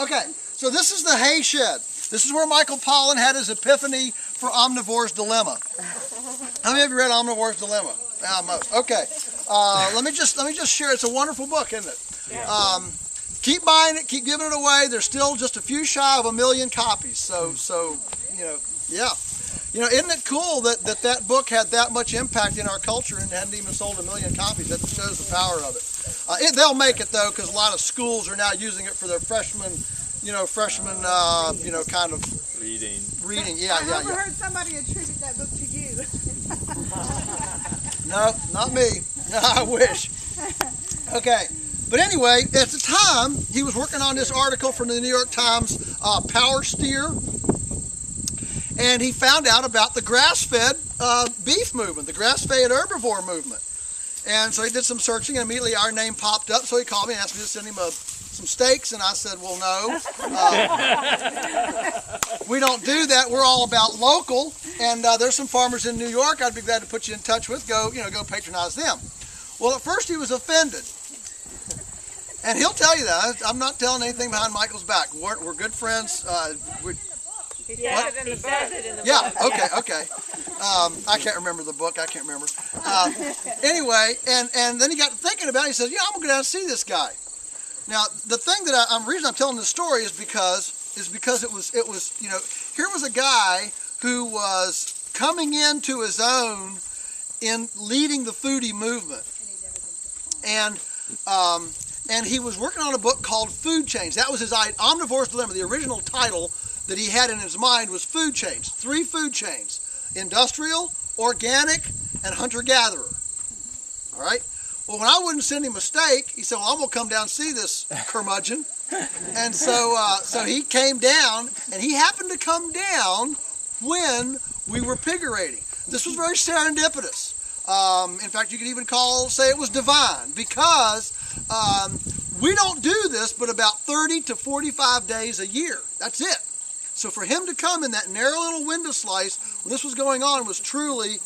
Okay, so this is the hay shed. This is where Michael Pollan had his epiphany for Omnivore's Dilemma. How many of you read Omnivore's Dilemma? Yeah, most. Okay, let me just share. It's a wonderful book, isn't it? Yeah. Keep buying it, keep giving it away. There's still just a few shy of 1 million copies. So you know, yeah. You know, isn't it cool that book had that much impact in our culture and hadn't even sold 1 million copies? That shows the power of it. They'll make it though, because a lot of schools are now using it for their freshman, kind of reading. Yeah. I overheard somebody attribute that book to you. No, not me. I wish. Okay. But anyway, at the time, he was working on this article from the New York Times, Power Steer, and he found out about the grass-fed beef movement, the grass-fed herbivore movement. And so he did some searching, and immediately our name popped up, so he called me and asked me to send him some steaks, and I said, well, no. We don't do that. We're all about local, and there's some farmers in New York I'd be glad to put you in touch with. Go patronize them. Well, at first he was offended. And he'll tell you that. I'm not telling anything behind Michael's back. We're good friends. He says it in the book. Yeah, okay. I can't remember the book. I can't remember. Anyway, and then he got thinking about it. He says, I'm going to go down and see this guy. Now, the thing that reason I'm telling this story is because it was here was a guy who was coming into his own in leading the foodie movement. And he was working on a book called Food Chains. That was his Omnivore's Dilemma. The original title that he had in his mind was food chains. 3 food chains: industrial, organic, and hunter-gatherer. All right? Well, when I wouldn't send him a steak, he said, well, I'm going to come down and see this curmudgeon. And so he came down, and he happened to come down when we were Pigaerating. This was very serendipitous. In fact, you could even say it was divine, because we don't do this but about 30 to 45 days a year. That's it. So for him to come in that narrow little window slice when this was going on was truly,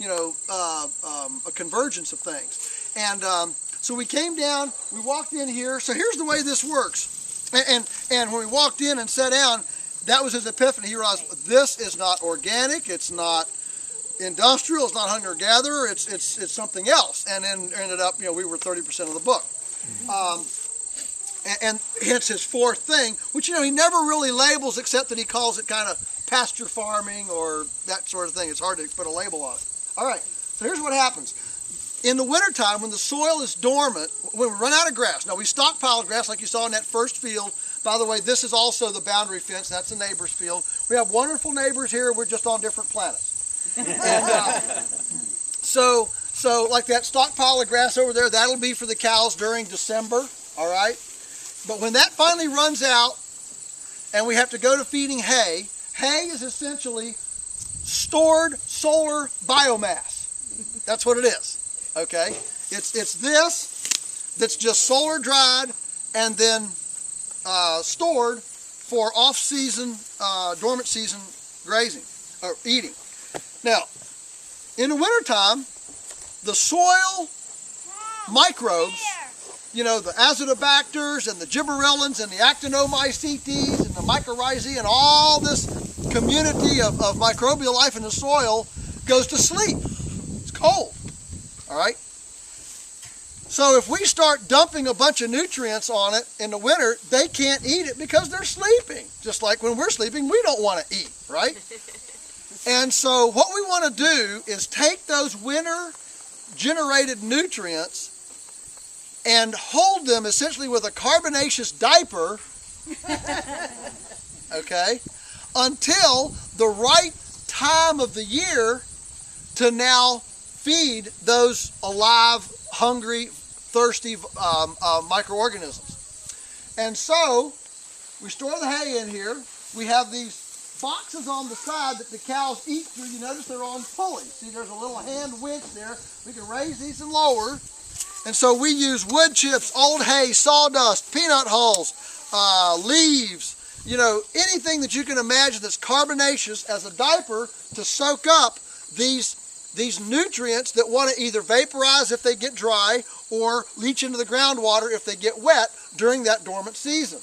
a convergence of things. And so we came down, we walked in here. So here's the way this works. And when we walked in and sat down, that was his epiphany. He realized this is not organic, it's not industrial, it's not hunter-gatherer, it's something else. And then ended up, we were 30% of the book. And hence his 4th thing, which, he never really labels, except that he calls it kind of pasture farming or that sort of thing. It's hard to put a label on it. All right, so here's what happens. In the wintertime, when the soil is dormant, when we run out of grass, now we stockpile grass like you saw in that first field. By the way, this is also the boundary fence. That's the neighbor's field. We have wonderful neighbors here. We're just on different planets. And so like that stockpile of grass over there, that'll be for the cows during December, all right? But when that finally runs out and we have to go to feeding hay, hay is essentially stored solar biomass. That's what it is, okay? It's this that's just solar dried and then stored for off-season, dormant season grazing or eating. Now, in the wintertime, the soil microbes, the azotobacters and the gibberellins and the actinomycetes and the mycorrhizae and all this community of microbial life in the soil goes to sleep. It's cold, all right? So if we start dumping a bunch of nutrients on it in the winter, they can't eat it because they're sleeping. Just like when we're sleeping, we don't want to eat, right? And so what we want to do is take those winter-generated nutrients and hold them essentially with a carbonaceous diaper, okay, until the right time of the year to now feed those alive, hungry, thirsty microorganisms. And so we store the hay in here. We have these boxes on the side that the cows eat through. You notice they're on pulleys. See, there's a little hand winch there. We can raise these and lower. And so we use wood chips, old hay, sawdust, peanut hulls, leaves, anything that you can imagine that's carbonaceous as a diaper to soak up these nutrients that want to either vaporize if they get dry or leach into the groundwater if they get wet during that dormant season.